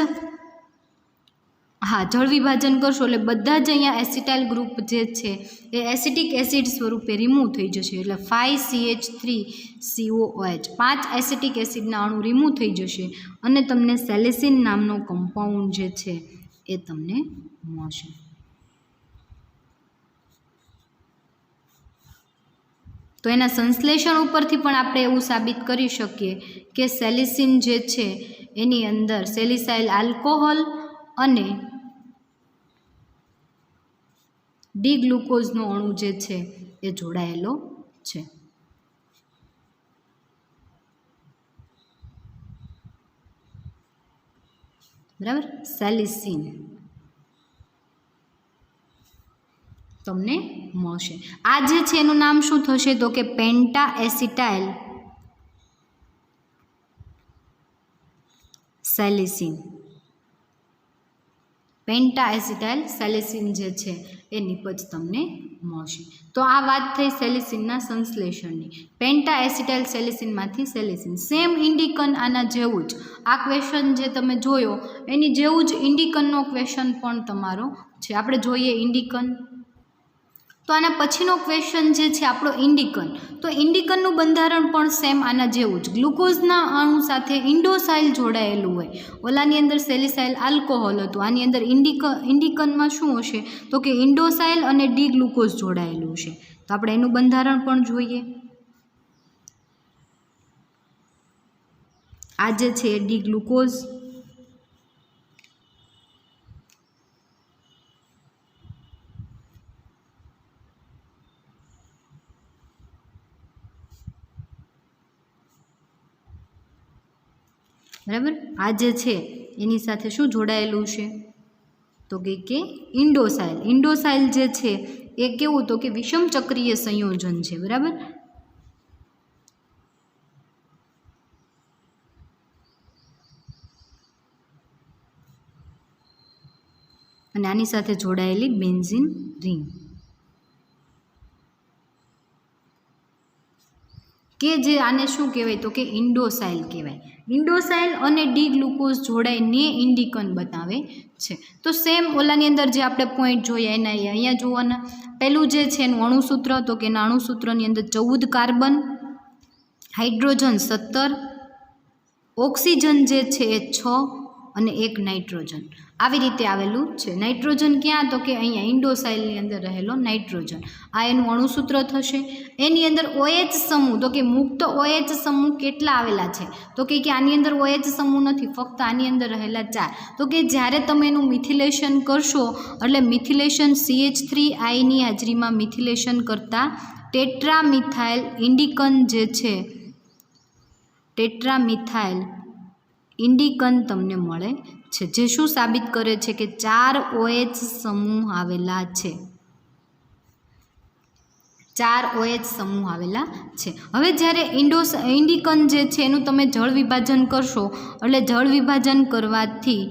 જળ વિભાજન કરશો એટલે બધા જ અહીંયા એસિટાઇલ ગ્રુપ જે છે એ એસિટિક એસિડ સ્વરૂપે રિમૂવ થઈ જશે એટલે 5CH3COOH 5 એસિટિક એસિડના અણુ રિમૂવ થઈ જશે અને તમને સેલિસિન નામનો કમ્પાઉન્ડ જે છે એ તમને મળશે. તો એના સંશ્લેષણ ઉપરથી પણ આપણે એવું સાબિત કરી શકીએ કે સેલિસિન જે છે એની અંદર સેલિસાઇલ આલ્કોહોલ અને ડી ગ્લુકોઝનો અણુ જે છે એ જોડાયેલો છે. બરાબર? સેલિસિન તમને મળશે. આ જે છે એનું નામ શું થશે? તો કે પેન્ટા એસિટાઇલ સેલિસિન. પેન્ટા એસિટાઇલ સેલિસિન જે છે એ નિપજ તમને મળશે. તો આ વાત થઈ સેલિસિનના સંશ્લેષણની. પેન્ટા એસિટાઇલ સેલિસિનમાંથી સેલિસિન સેમ ઇન્ડિકન આના જેવું જ આ ક્વેશ્ચન જે તમે જોયો એની જેવું જ ઇન્ડિકનનો ક્વેશ્ચન પણ તમારો છે. આપણે જોઈએ ઇન્ડિકન. તો આના પછીનો ક્વેશ્ચન જે છે આપણો ઇન્ડિકન. તો ઇન્ડિકનનું બંધારણ પણ સેમ આના જેવું જ ગ્લુકોઝના અણુ સાથે ઇન્ડોસાઇલ જોડાયેલું હોય. ઓલાની અંદર સેલિસાઇલ આલ્કોહોલ હતું, આની અંદર ઇન્ડિકનમાં શું હશે? તો કે ઇન્ડોસાઇલ અને ડી ગ્લુકોઝ જોડાયેલું છે. તો આપણે એનું બંધારણ પણ જોઈએ. આ જે છે ડી ગ્લુકોઝ, બરાબર? આ જે છે એની સાથે શું જોડાયેલું છે? તો કે ઇન્ડોસાઇલ. ઇન્ડોસાઇલ જે છે એ કેવું? તો કે વિષમ ચક્રીય સંયોજન છે. બરાબર? અને આની સાથે જોડાયેલી બેન્ઝીન રિંગ. કે જે આને શું કહેવાય તો કે ઇન્ડોસાઇલ કહેવાય. ઇન્ડોસાઇલ અને ડી ગ્લુકોઝ જોડાઈને ઇન્ડિકન બનાવે છે. તો સેમ ઓલાની અંદર જે આપણે પોઈન્ટ જોઈએ એના અહીંયા જોવાના. પહેલું જે છે એનું અણુસૂત્ર, તો કે એના અણુસૂત્રની અંદર 14 કાર્બન, હાઇડ્રોજન 17, ઓક્સિજન જે છે એ 6 અને 1 નાઇટ્રોજન. આવી રીતે આવેલું છે. નાઇટ્રોજન ક્યાં તો કે અહીંયા ઇન્ડોસાઇલની અંદર રહેલો નાઇટ્રોજન. આ એનું અણુસૂત્ર થશે. એની અંદર OH સમૂહ, તો કે મુક્ત OH સમૂહ કેટલા આવેલા છે તો કે આની અંદર OH સમૂહ નથી, ફક્ત આની અંદર રહેલા 4. તો કે જ્યારે તમે એનું મિથિલેશન કરશો એટલે મિથિલેશન CH3I ની હાજરીમાં મિથિલેશન કરતાં ટેટ્રામિથાઇલ ઇન્ડિકન જે છે, ટેટ્રામિથાઇલ ઇન્ડિકન તમને મળે છે, જે શું સાબિત કરે છે કે 4 OH સમૂહ આવેલા છે. 4 OH સમૂહ આવેલા છે. હવે જ્યારે ઇન્ડિકન જે છે એનું તમે જળ વિભાજન કરશો એટલે જળ વિભાજન કરવાથી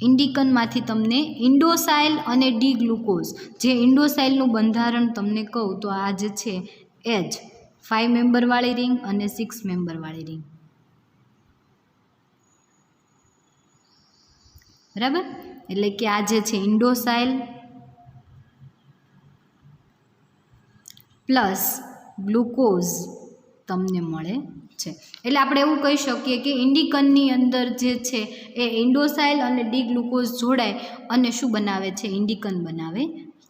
ઇન્ડિકનમાંથી તમને ઇન્ડોસાઇલ અને ડી ગ્લુકોઝ, જે ઇન્ડોસાઇલનું બંધારણ તમને કહું તો આ જે છે એ જ 5 મેમ્બરવાળી રિંગ અને 6 મેમ્બરવાળી રિંગ, બરાબર. એટલે કે આ જે છે ઇન્ડોસાઇલ પ્લસ ગ્લુકોઝ તમને મળે છે. એટલે આપણે એવું કહી શકીએ કે ઇન્ડિકનની અંદર જે છે એ ઇન્ડોસાઇલ અને ડી ગ્લુકોઝ જોડાય અને શું બનાવે છે, ઇન્ડિકન બનાવે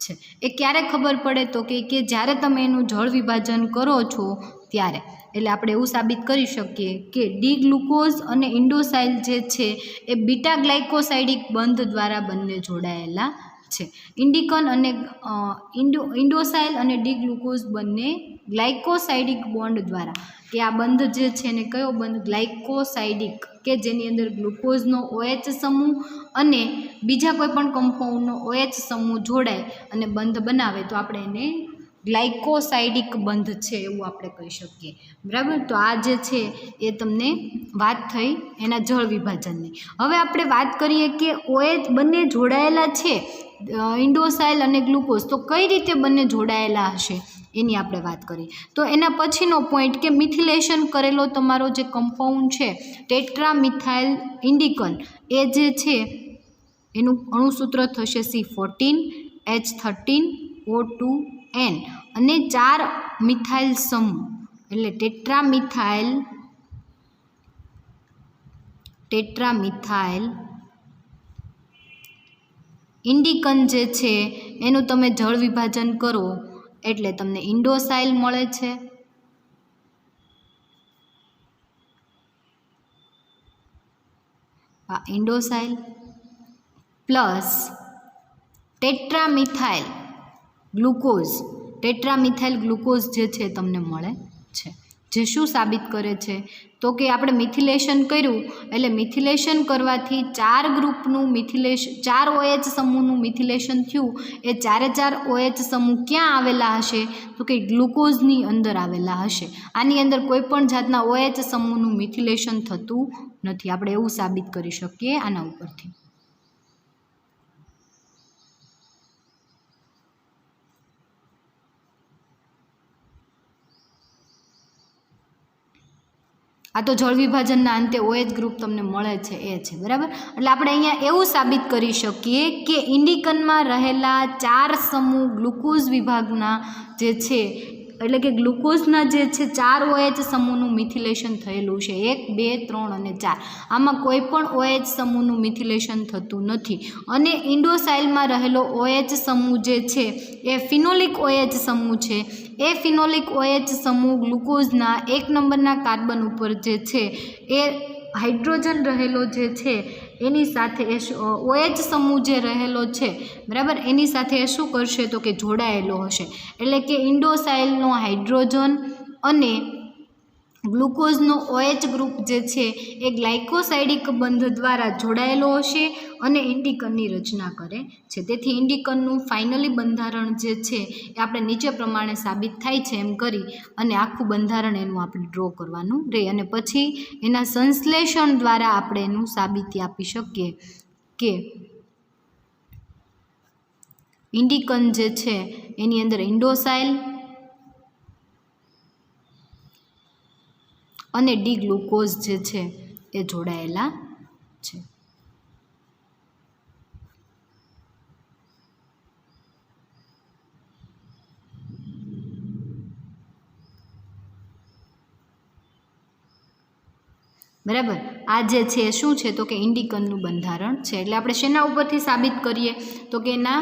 છે. એ ક્યારે ખબર પડે તો કે જ્યારે તમે એનું જળ વિભાજન કરો છો ત્યારે. એટલે આપણે એવું સાબિત કરી શકીએ કે ડી ગ્લુકોઝ અને ઇન્ડોસાઇલ જે છે એ બીટા ગ્લાયકોસાઇડિક બંધ દ્વારા બંને જોડાયેલા છે. ઇન્ડિકન અને ઇન્ડોસાઇલ અને ડી ગ્લુકોઝ બંને ગ્લાયકોસાઇડિક બોન્ડ દ્વારા, કે આ બંધ જે છે ને કયો બંધ, ગ્લાયકોસાઇડિક, કે જેની અંદર ગ્લુકોઝનો OH સમૂહ અને બીજા કોઈ પણ કમ્પાઉન્ડનો OH સમૂહ જોડાય અને બંધ બનાવે તો આપણે એને ગ્લાયકોસાઇડિક બંધ છે એવું આપણે કહી શકીએ, બરાબર. તો આ જે છે એ તમને વાત થઈ એના જળ વિભાજનની. હવે આપણે વાત કરીએ કે OH બંને જોડાયેલા છે, ઇન્ડોસાઇલ અને ગ્લુકોઝ, તો કઈ રીતે બંને જોડાયેલા હશે એની આપણે વાત કરીએ. તો એના પછીનો પોઈન્ટ કે મિથિલેશન કરેલો તમારો જે કમ્પાઉન્ડ છે ટેટ્રામિથાઇલ ઇન્ડિકન, એ જે છે એનું અણુસૂત્ર થશે C14H13O2N અને 4 મિથાઇલ સમૂહ, એટલે ટેટ્રામિથાઇલ ઇન્ડિકન જે છે એનું તમે જળ વિભાજન કરો એટલે તમને ઇન્ડોસાઇલ મળે છે. આ ઇન્ડોસાઇલ પ્લસ ટેટ્રામિથાઇલ ગ્લુકોઝ જે છે તમને મળે છે, જે શું સાબિત કરે છે તો કે આપણે મિથિલેશન કર્યું એટલે મિથિલેશન કરવાથી 4 ગ્રુપનું મિથિલેશન, 4 OH સમૂહનું મિથિલેશન થયું. એ 4 OH સમૂહ ક્યાં આવેલા હશે તો કે ગ્લુકોઝની અંદર આવેલા હશે. આની અંદર કોઈ પણ જાતના OH સમૂહનું મિથિલેશન થતું નથી. આપણે એવું સાબિત કરી શકીએ આના ઉપરથી. આ તો જળ વિભાજનના અંતે OH ગ્રુપ તમને મળે છે એ છે, બરાબર. એટલે આપણે અહીંયા એવું સાબિત કરી શકીએ કે ઇન્ડિકનમાં રહેલા 4 સમૂહ ગ્લુકોઝ વિભાગના જે છે, એટલે કે ગ્લુકોઝના જે છે 4 OH સમૂહનું મિથિલેશન થયેલું છે, 1, 2, 3 અને 4. આમાં કોઈ પણ OH સમૂહનું મિથિલેશન થતું નથી. અને ઇન્ડોસાઇલમાં રહેલો OH સમૂહ જે છે એ ફિનોલિક OH સમૂહ છે. એ ફિનોલિક OH સમૂહ ગ્લુકોઝના 1 નંબરના કાર્બન ઉપર જે છે એ હાઇડ્રોજન રહેલો જે છે એની સાથે એ OH સમૂહ જે રહેલો છે, બરાબર, એની સાથે એ શું કરશે તો કે જોડાયેલો હશે. એટલે કે ઇન્ડોસાઇલનો હાઇડ્રોજન અને ગ્લુકોઝનો OH ગ્રુપ જે છે એ ગ્લાયકોસાઇડિક બંધ દ્વારા જોડાયેલો હશે અને ઇન્ડિકનની રચના કરે છે. તેથી ઇન્ડિકનનું ફાઇનલી બંધારણ જે છે એ આપણે નીચે પ્રમાણે સાબિત થાય છે એમ કરી અને આખું બંધારણ એનું આપણે ડ્રો કરવાનું રહે. અને પછી એના સંશ્લેષણ દ્વારા આપણે એનું સાબિતી આપી શકીએ કે ઇન્ડિકન જે છે એની અંદર ઇન્ડોસાઇલ અને ડી ગ્લુકોઝ જે છે એ જોડાયેલા છે. બરાબર, આ જે છે શું છે તો કે ઇન્ડિકનનું બંધારણ છે. એટલે આપણે શેના ઉપરથી સાબિત કરીએ તો કે એના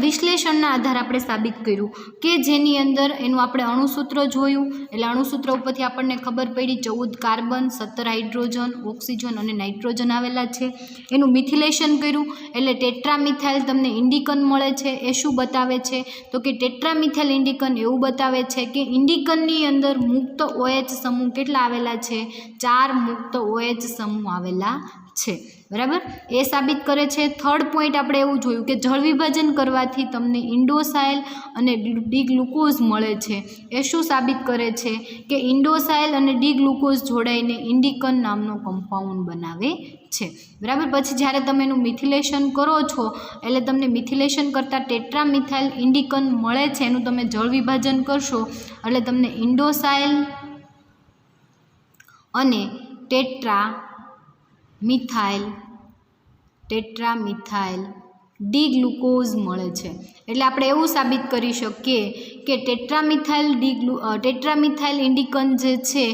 વિશ્લેષણના આધારે આપણે સાબિત કર્યું કે જેની અંદર એનું આપણે અણુસૂત્ર જોયું. એટલે અણુસૂત્ર ઉપરથી આપણને ખબર પડી 14 કાર્બન, 17 હાઇડ્રોજન, ઓક્સિજન અને નાઇટ્રોજન આવેલા છે. એનું મિથિલેશન કર્યું એટલે ટેટ્રામિથાઇલ તમને ઇન્ડિકન મળે છે. એ શું બતાવે છે તો કે ટેટ્રામિથાઇલ ઇન્ડિકન એવું બતાવે છે કે ઇન્ડિકનની અંદર મુક્ત OH સમૂહ કેટલા આવેલા છે? 4 મુક્ત OH સમૂહ આવેલા છે. બરાબર, એ સાબિત કરે છે. થર્ડ પોઈન્ટ આપણે એવું જોયું કે જળ વિભાજન કરવાથી તમને ઇન્ડોસાઇલ અને ડી ગ્લુકોઝ મળે છે. એ શું સાબિત કરે છે કે ઇન્ડોસાઇલ અને ડી ગ્લુકોઝ જોડાઈને ઇન્ડિકન નામનો કમ્પાઉન્ડ બનાવે છે. બરાબર, પછી જ્યારે તમે એનું મિથિલેશન કરો છો એટલે તમને મિથિલેશન કરતાં ટેટ્રામિથાઇલ ઇન્ડિકન મળે છે. એનું તમે જળ વિભાજન કરશો એટલે તમને ઇન્ડોસાઇલ અને ટેટ્રામિથાઇલ ડી ગ્લુકોઝ મળે છે. એટલે આપણે એવું સાબિત કરી શકીએ કે ટેટ્રામિથાઇલ ઇન્ડિકન જે છે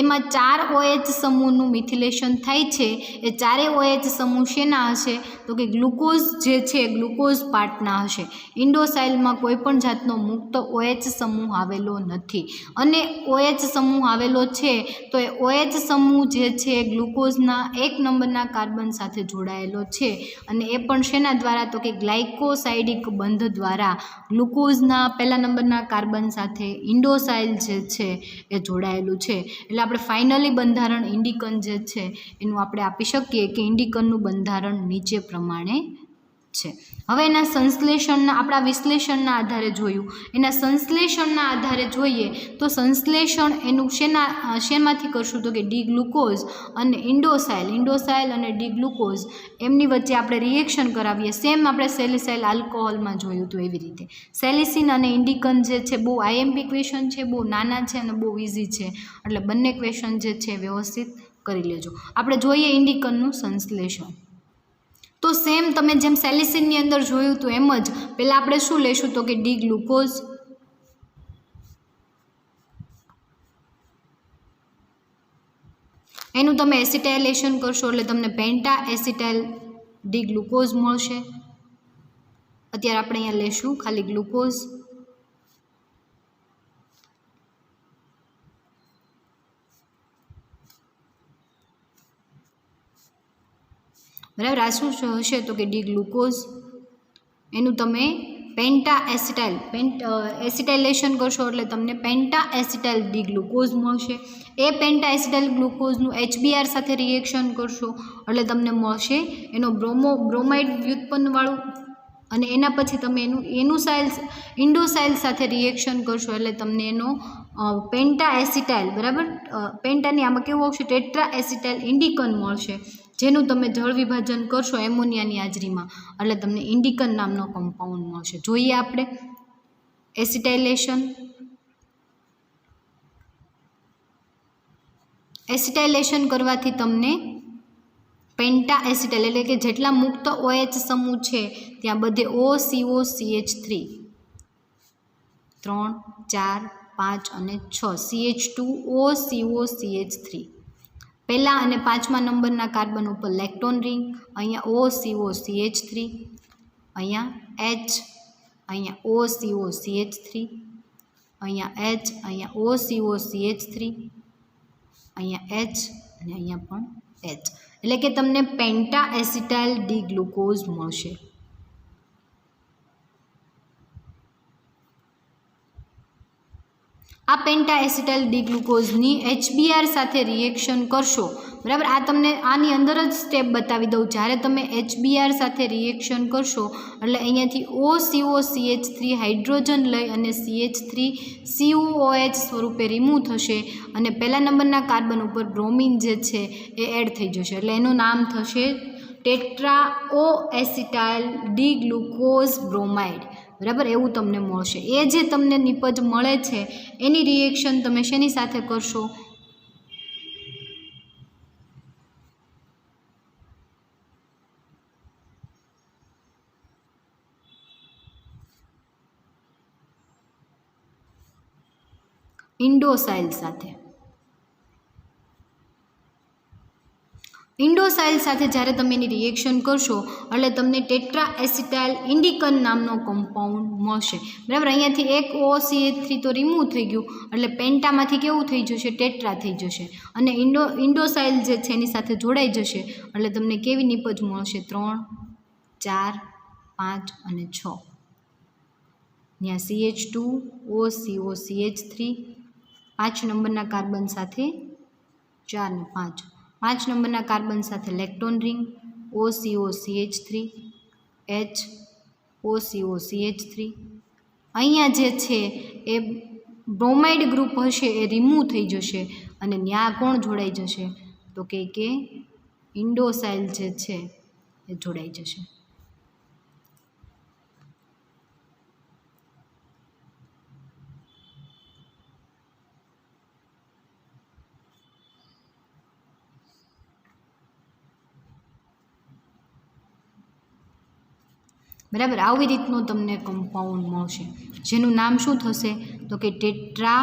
એમાં 4 OH સમૂહનું મિથિલેશન થાય છે. એ 4 OH સમૂહ શેના હશે તો કે ગ્લુકોઝ જે છે ગ્લુકોઝ પાર્ટના હશે. ઇન્ડોસાઇલમાં કોઈ પણ જાતનો મુક્ત OH સમૂહ આવેલો નથી. અને OH સમૂહ આવેલો છે તો એ OH સમૂહ જે છે ગ્લુકોઝના 1 નંબરના કાર્બન સાથે જોડાયેલો છે. અને એ પણ શેના દ્વારા તો કે ગ્લાયકોસાઇડિક બંધ દ્વારા ગ્લુકોઝના 1 નંબરના કાર્બન સાથે ઇન્ડોસાઇલ જે છે એ જોડાયેલું છે. એટલે આપણે ફાઇનલી બંધારણ ઇન્ડિકન જે છે એનું આપણે આપી શકીએ કે ઇન્ડિકનનું બંધારણ નીચે પ્રમાણે છે. હવે એના સંશ્લેષણના આપણા વિશ્લેષણના આધારે જોયું. એના સંશ્લેષણના આધારે જોઈએ તો સંશ્લેષણ એનું શેમાંથી કરશું તો કે ડી ગ્લુકોઝ અને ઇન્ડોસાઇલ અને ડી ગ્લુકોઝ એમની વચ્ચે આપણે રિએક્શન કરાવીએ. સેમ આપણે સેલિસાઇલ આલ્કોહોલમાં જોયું હતું એવી રીતે. સેલિસિન અને ઇન્ડિકન જે છે બહુ IMP ક્વેશ્ચન છે, બહુ નાના છે અને બહુ ઇઝી છે. એટલે બંને ક્વેશ્ચન જે છે વ્યવસ્થિત કરી લેજો. આપણે જોઈએ ઇન્ડિકનનું સંશ્લેષણ. તો સેમ તમે જેમ સેલિસિનની અંદર જોયું હતું એમ જ પહેલાં આપણે શું લેશું તો કે ડી ગ્લુકોઝ, એનું તમે એસિટાઇલેશન કરશો એટલે તમને પેન્ટા એસિટાઇલ ડી ગ્લુકોઝ મળશે. અત્યારે આપણે અહીંયા લેશું ખાલી ગ્લુકોઝ. બરાબર, આ શું હશે તો કે ડી ગ્લુકોઝ. એનું તમે પેન્ટા એસિટાઇલેશન કરશો એટલે તમને પેન્ટા એસિટાઇલ ડી ગ્લુકોઝ મળશે. એ પેન્ટા એસિટાઇલ ગ્લુકોઝનું HBr સાથે રિએક્શન કરશો એટલે તમને મળશે એનો બ્રોમાઇડ વ્યુત્પન્નવાળું. અને એના પછી તમે ઇન્ડોસાઇલ સાથે રિએક્શન કરશો એટલે તમને એનો પેન્ટા એસિટાઇલ, બરાબર, પેન્ટાની આમાં કેવું આવશે ટેટ્રા એસિટાઇલ ઇન્ડિકન મળશે. જેનું તમે જળ વિભાજન કરશો એમોનિયાની હાજરીમાં એટલે તમને ઇન્ડિકન નામનો કમ્પાઉન્ડ મળશે. જોઈએ આપણે એસિટાઇલેશન કરવાથી તમને પેન્ટા એસિટાઇલ એટલે કે જેટલા મુક્ત OH સમૂહ છે ત્યાં બધે OCOCH3 3, 4, 5 અને 6 CH2OCOCH3 પહેલા અને 5મા નંબરના કાર્બન ઉપર લેક્ટોન રિંગ, અહીંયા OCOCH3, અહીંયા H, અહીંયા OCOCH3, અહીંયા H, અહીંયા OCOCH3, અહીંયા H અને અહીંયા પણ H. એટલે કે તમને પેન્ટા એસિટાઇલ ડી ગ્લુકોઝ મળશે. આ પેન્ટા એસિટાઇલ ડી ગ્લુકોઝની HBr સાથે રિએક્શન કરશો. બરાબર, આ તમને આની અંદર જ સ્ટેપ બતાવી દઉં. જ્યારે તમે HBr સાથે રિએક્શન કરશો એટલે અહીંયાથી OCOCH3 હાઇડ્રોજન લઈ અને CH3COOH સ્વરૂપે રિમૂવ થશે અને 1 નંબરના કાર્બન ઉપર બ્રોમિન જે છે એ એડ થઈ જશે. એટલે એનું નામ થશે ટેટ્રાઓ એસિટાઇલ ડી ગ્લુકોઝ બ્રોમાઇડ. બરાબર, એવું તમને મળશે. એ જે તમને નિપજ મળે છે એની રિએક્શન તમે શેની સાથે કરશો? ઇન્ડોસાઇલ સાથે. ઇન્ડોસાઇલ સાથે જ્યારે તમે એની રિએક્શન કરશો એટલે તમને ટેટ્રા એસિટાઇલ ઇન્ડિકન નામનો કમ્પાઉન્ડ મળશે. બરાબર, અહીંયાથી એક OCH3 તો રિમૂવ થઈ ગયું એટલે પેન્ટામાંથી કેવું થઈ જશે? ટેટ્રા થઈ જશે. અને ઇન્ડોસાઇલ જે છે એની સાથે જોડાઈ જશે એટલે તમને કેવી નિપજ મળશે? 3, 4, 5 અને 6. ત્યાં CH2 OCOCH3 5 નંબરના કાર્બન સાથે 4 ને 5, 5 નંબરના કાર્બન સાથે લેક્ટોન રિંગ OCOCH3 H OCOCH3. અહીંયા જે છે એ બ્રોમાઇડ ગ્રુપ હશે એ રિમૂવ થઈ જશે અને ત્યાં કોણ જોડાઈ જશે? તો કે ઇન્ડોસાઇલ જે છે એ જોડાઈ જશે. બરાબર, આવી રીતનો તમને કમ્પાઉન્ડ મળશે જેનું નામ શું થશે? તો કે ટેટ્રા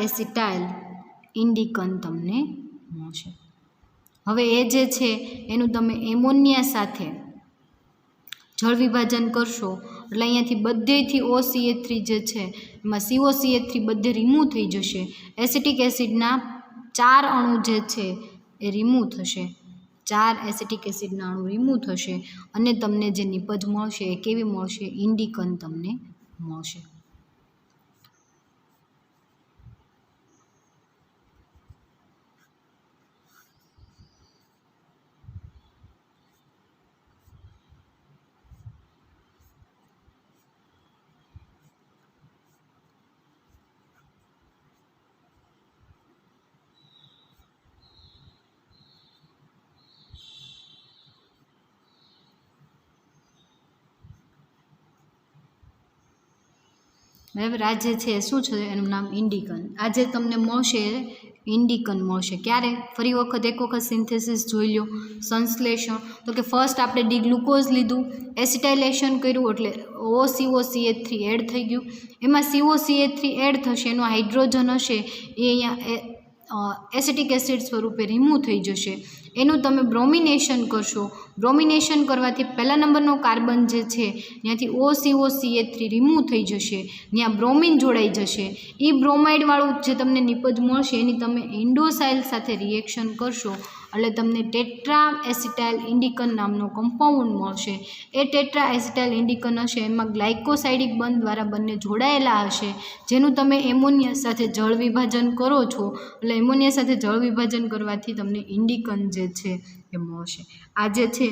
એસિટાઇલ ઇન્ડિકન તમને મળશે. હવે એ જે છે એનું તમે એમોનિયા સાથે જળ વિભાજન કરશો એટલે અહીંયાથી બધેથી OCH3 જે છે એમાં COCH3 બધે રિમૂવ થઈ જશે. એસિટિક એસિડના 4 અણુ જે છે એ રિમૂવ થશે. 4 એસિટિક એસિડના અણુ રિમૂવ થશે અને તમને જે નિપજ મળશે એ કેવી મળશે? ઇન્ડિકન તમને મળશે. બરાબર, આ જે છે શું છે? એનું નામ ઇન્ડિકન. આ જે તમને મળશે ઇન્ડિકન મળશે. ક્યારે? ફરી વખત એક વખત સિન્થેસિસ જોઈ લો. સંશ્લેષણ તો કે ફર્સ્ટ આપણે ડી-ગ્લુકોઝ લીધું, એસિટાઇલેશન કર્યું એટલે OCOCH3 એડ થઈ ગયું. એમાં COCH3 એડ થશે, એનો હાઇડ્રોજન હશે એ અહીંયા એસિટિક એસિડ સ્વરૂપે રિમૂવ થઈ જશે. એનું તમે બ્રોમિનેશન કરશો. બ્રોમિનેશન કરવાથી પહેલા નંબરનો કાર્બન જે છે ત્યાંથી OCOCH3 રિમૂવ થઈ જશે, ત્યાં બ્રોમિન જોડાઈ જશે. એ બ્રોમાઇડવાળું જે તમને નિપજ મળશે એની તમે ઇન્ડોસાઇલ સાથે રિએક્શન કરશો એટલે તમને ટેટ્રા એસિટાઇલ ઇન્ડિકન નામનો કમ્પાઉન્ડ મળશે. એ ટેટ્રા એસિટાઇલ ઇન્ડિકન હશે એમાં ગ્લાયકોસાઇડિક બંધ દ્વારા બંને જોડાયેલા હશે, જેનું તમે એમોનિયા સાથે જળ વિભાજન કરો છો એટલે એમોનિયા સાથે જળ વિભાજન કરવાથી તમને ઇન્ડિકન જે છે એ મળશે. આ જે છે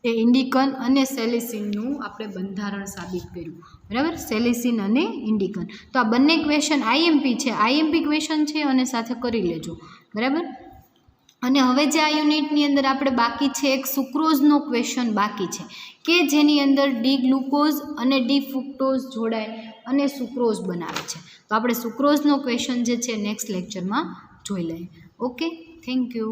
એ ઇન્ડિકન અને સેલિસિનનું આપણે બંધારણ સાબિત કર્યું. બરાબર, સેલિસિન અને ઇન્ડિકન. તો આ બંને ક્વેશ્ચન આઈએમપી છે, આઈએમપી ક્વેશ્ચન છે અને સાથે કરી લેજો. બરાબર, અને હવે જે આ યુનિટની અંદર આપણે બાકી છે એક સુક્રોઝનો ક્વેશ્ચન બાકી છે કે જેની અંદર ડી-ગ્લુકોઝ અને ડી-ફ્રુક્ટોઝ જોડાય અને સુક્રોઝ બનાવે છે. તો આપણે સુક્રોઝનો ક્વેશ્ચન જે છે નેક્સ્ટ લેક્ચરમાં જોઈ લઈએ. Okay, thank you.